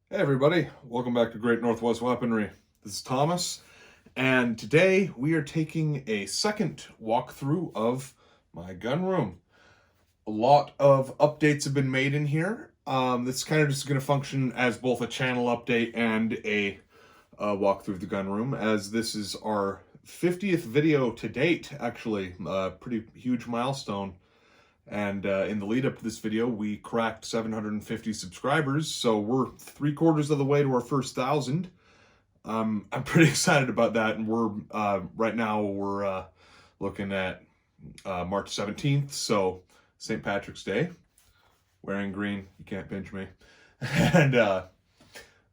Hey everybody, welcome back to Great Northwest Weaponry. This is Thomas, and today we are taking a second walkthrough of my gun room. A lot of updates have been made in here. This is kind of just going to function as both a channel update and a walk through the gun room, as this is our 50th video to date, actually. A pretty huge milestone. And in the lead up to this video, we cracked 750 subscribers, so we're 3/4 of the way to our first 1,000. I'm pretty excited about that, and we're right now we're looking at March 17th, so St. Patrick's Day. Wearing green, you can't pinch me. And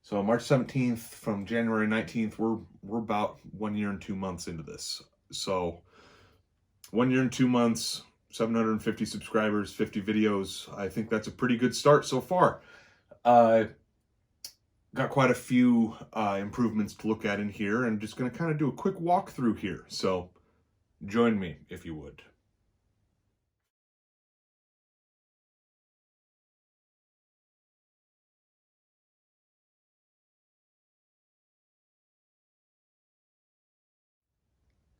so March 17th from January 19th, we're about 1 year and 2 months into this. So 1 year and 2 months. 750 subscribers, 50 videos. I think that's a pretty good start so far. Got quite a few improvements to look at in here, and just going to kind of do a quick walkthrough here. So join me if you would.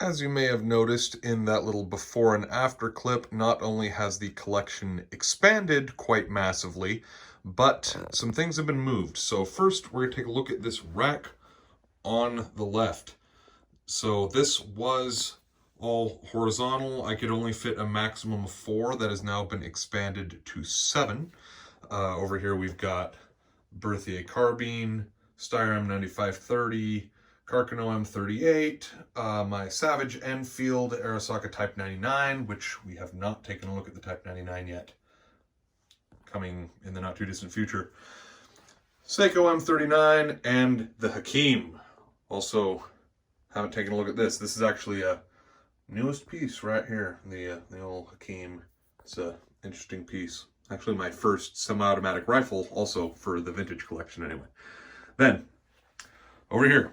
As you may have noticed in that little before and after clip, not only has the collection expanded quite massively, but some things have been moved. So first, we're going to take a look at this rack on the left. So this was all horizontal. I could only fit a maximum of 4. That has now been expanded to 7. Over here we've got Berthier Carbine, Steyr M9530, Carcano M38, my Savage Enfield Arisaka Type 99, which we have not taken a look at the Type 99 yet, coming in the not too distant future. Seiko M39 and the Hakim. Also haven't taken a look at this. This is actually a newest piece right here, the old Hakim. It's an interesting piece. Actually my first semi-automatic rifle, also for the vintage collection anyway. Then, over here,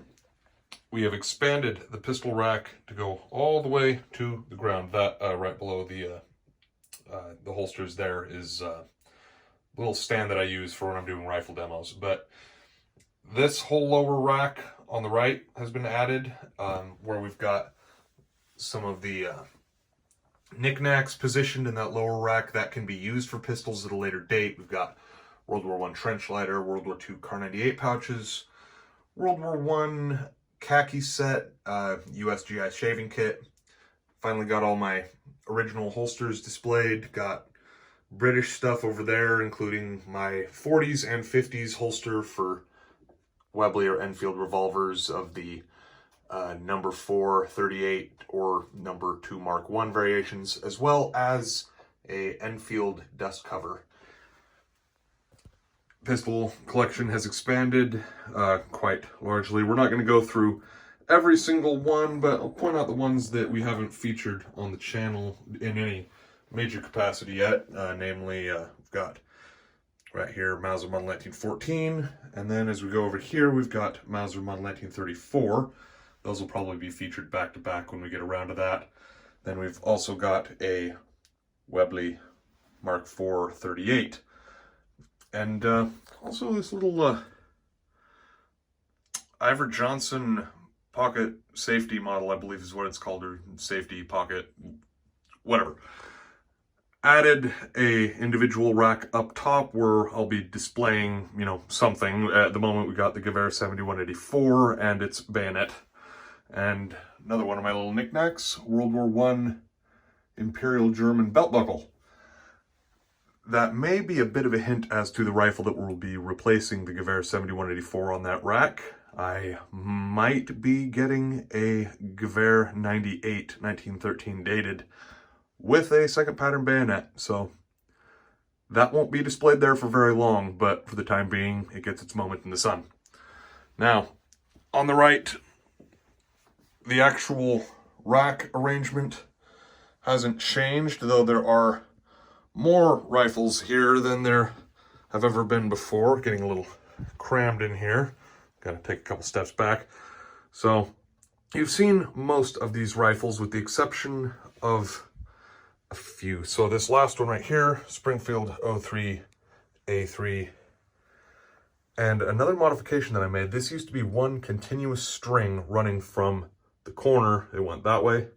we have expanded the pistol rack to go all the way to the ground. That right below the holsters there is a little stand that I use for when I'm doing rifle demos. But this whole lower rack on the right has been added, where we've got some of the knickknacks positioned in that lower rack that can be used for pistols at a later date. We've got World War I trench lighter, World War II Kar 98 pouches, World War I khaki set, USGI shaving kit. Finally got all my original holsters displayed. Got British stuff over there, including my 40s and 50s holster for Webley or Enfield revolvers of the number 4 38 or number 2 Mark I variations, as well as a Enfield dust cover. Pistol collection has expanded quite largely. We're not going to go through every single one, but I'll point out the ones that we haven't featured on the channel in any major capacity yet. Namely, we've got right here Mauser Model 1914, and then as we go over here, we've got Mauser Model 1934. Those will probably be featured back to back when we get around to that. Then we've also got a Webley Mark IV 38. And also this little Ivor Johnson pocket safety model, I believe is what it's called, or safety pocket, whatever. Added a individual rack up top where I'll be displaying, something. At the moment we got the Gewehr 7184 and its bayonet. And another one of my little knickknacks, World War I Imperial German belt buckle. That may be a bit of a hint as to the rifle that will be replacing the Gewehr 7184 on that rack. I might be getting a Gewehr 98 1913 dated with a second pattern bayonet, so that won't be displayed there for very long, but for the time being, it gets its moment in the sun. Now, on the right, the actual rack arrangement hasn't changed, though there are more rifles here than there have ever been before. Getting a little crammed in here. Got to take a couple steps back. So you've seen most of these rifles with the exception of a few. So this last one right here, Springfield 03 A3. And another modification that I made, this used to be one continuous string running from the corner. It went that way, and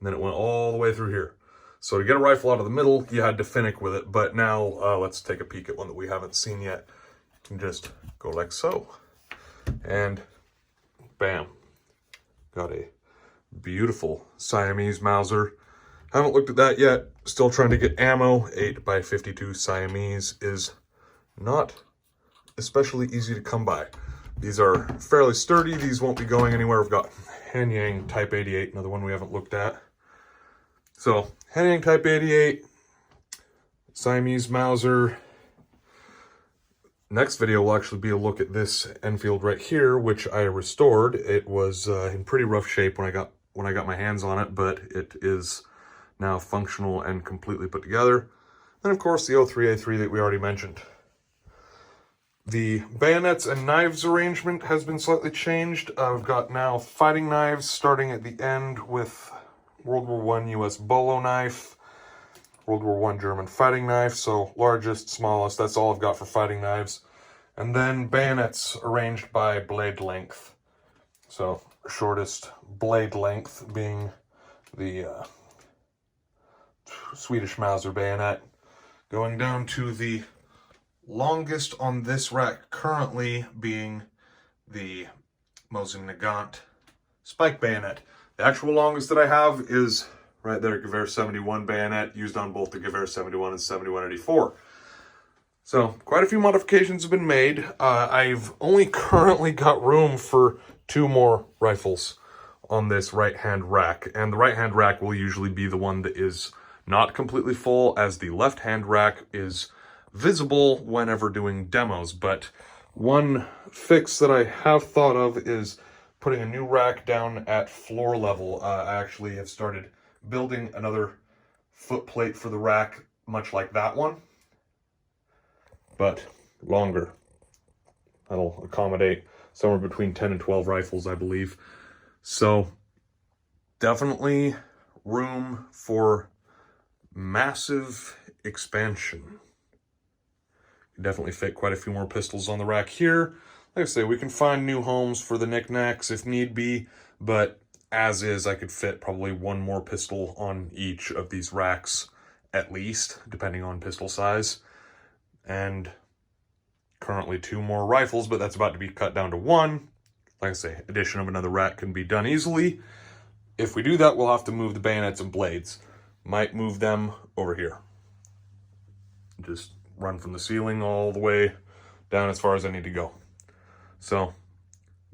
then it went all the way through here. So to get a rifle out of the middle, you had to finick with it. But now let's take a peek at one that we haven't seen yet. You can just go like so. And bam. Got a beautiful Siamese Mauser. Haven't looked at that yet. Still trying to get ammo. 8x52 Siamese is not especially easy to come by. These are fairly sturdy. These won't be going anywhere. We've got Hanyang Type 88, another one we haven't looked at. So Hanyang Type 88, Siamese Mauser. Next video will actually be a look at this Enfield right here, which I restored. It was in pretty rough shape when I got my hands on it, but it is now functional and completely put together. And of course the 03A3 that we already mentioned. The bayonets and knives arrangement has been slightly changed. I've got now fighting knives starting at the end with World War I US bolo knife, World War I German fighting knife, so largest, smallest, that's all I've got for fighting knives. And then bayonets arranged by blade length. So shortest blade length being the Swedish Mauser bayonet, going down to the longest on this rack currently being the Mauser Model spike bayonet. The actual longest that I have is right there, Gewehr 71 bayonet, used on both the Gewehr 71 and 7184. So quite a few modifications have been made. I've only currently got room for 2 more rifles on this right-hand rack, and the right-hand rack will usually be the one that is not completely full, as the left-hand rack is visible whenever doing demos. But one fix that I have thought of is putting a new rack down at floor level. I actually have started building another foot plate for the rack, much like that one, but longer. That'll accommodate somewhere between 10 and 12 rifles, I believe. So definitely room for massive expansion. Definitely fit quite a few more pistols on the rack here. Like I say, we can find new homes for the knickknacks if need be, but as is, I could fit probably 1 more pistol on each of these racks, at least, depending on pistol size. And currently 2 more rifles, but that's about to be cut down to 1. Like I say, addition of another rack can be done easily. If we do that, we'll have to move the bayonets and blades. Might move them over here. Just run from the ceiling all the way down as far as I need to go. So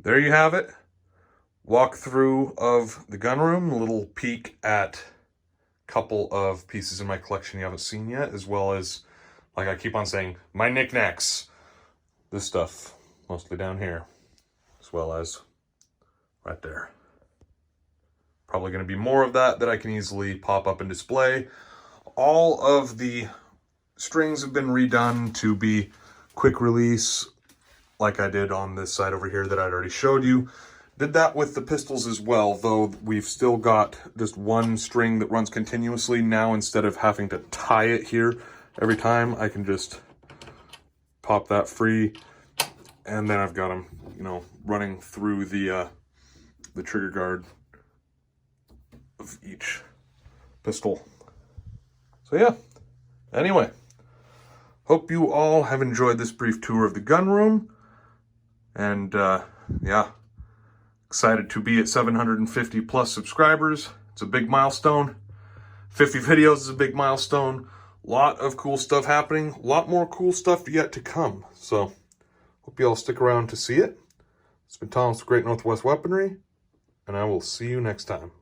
there you have it. Walk through of the gun room, a little peek at a couple of pieces in my collection you haven't seen yet, as well as, like I keep on saying, my knickknacks. This stuff mostly down here, as well as right there. Probably going to be more of that I can easily pop up and display. All of the strings have been redone to be quick release, like I did on this side over here that I'd already showed you. Did that with the pistols as well, though we've still got just 1 string that runs continuously. Now, instead of having to tie it here every time, I can just pop that free, and then I've got them, you know, running through the trigger guard of each pistol. So yeah, anyway, hope you all have enjoyed this brief tour of the gun room, and yeah, excited to be at 750 plus subscribers. It's a big milestone. 50 videos is a big milestone. A lot of cool stuff happening, a lot more cool stuff yet to come. So hope you all stick around to see it. It's been Tom with Great Northwest Weaponry, and I will see you next time.